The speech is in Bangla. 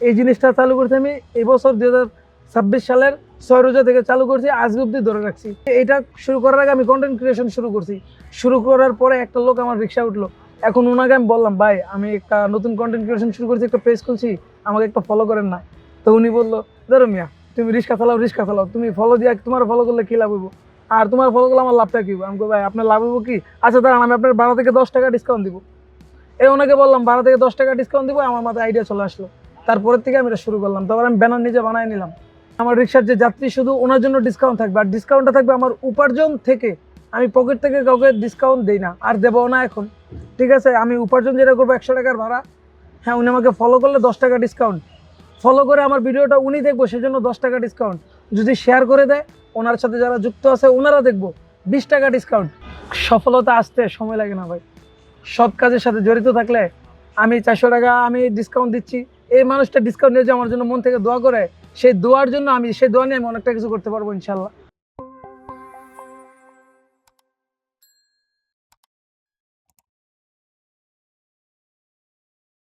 এই জিনিসটা চালু করছি আমি এই বছর 2026 সালের 6 রোজা থেকে চালু করছি, আজ অব্দি ধরে রাখছি। এটা শুরু করার আগে আমি কন্টেন্ট ক্রিয়েশন শুরু করছি। শুরু করার পরে একটা লোক আমার রিক্সা উঠলো। এখন ওনাকে আমি বললাম, ভাই আমি একটা নতুন কন্টেন্ট ক্রিয়েশন শুরু করছি, একটা পেজ খুলছি, আমাকে একটা ফলো করেন না। তো উনি বললো, ধরো মিয়া, তুমি রিক্সা চালাও, তুমি ফলো দিয়ে তোমার ফলো করলে কি লাভ হইব, আর তোমার ফলো করলে আমার লাভটা কি হবে? আমি ভাই আপনার লাভ হইব কি? আচ্ছা দাঁড়ান, আমি আপনার ভাড়া থেকে 10 টাকা ডিসকাউন্ট দিব। ওনাকে বললাম ভাড়া থেকে 10 টাকা ডিসকাউন্ট দিব, আমার মাথায় আইডিয়া চলে আসলো। তারপরের থেকে আমি এটা শুরু করলাম। তারপর আমি ব্যানার নিজে বানাই নিলাম। আমার রিক্সার যে যাত্রী, শুধু ওনার জন্য ডিসকাউন্ট থাকবে, আর ডিসকাউন্টটা থাকবে আমার উপার্জন থেকে। আমি পকেট থেকে কাউকে ডিসকাউন্ট দিই না, আর দেবো না এখন। ঠিক আছে, আমি উপার্জন যেটা করবো 100 টাকার ভাড়া। হ্যাঁ, উনি আমাকে ফলো করলে 10 টাকা ডিসকাউন্ট। ফলো করে আমার ভিডিওটা উনি দেখবো, সেজন্য 10 টাকা ডিসকাউন্ট। যদি শেয়ার করে দেয়, ওনার সাথে যারা যুক্ত আছে ওনারা দেখবো, 20 টাকা ডিসকাউন্ট। সফলতা আসতে সময় লাগে না ভাই। সৎ কাজের সাথে জড়িত থাকলে, আমি 400 টাকা আমি ডিসকাউন্ট দিচ্ছি, এই মানুষটা ডিসকাউন্ট নিয়ে যে আমার জন্য মন থেকে দোয়া করে, সেই দোয়ার জন্য সেই দোয়া নিয়ে আমি অনেকটা কিছু করতে পারবো ইনশাল্লাহ।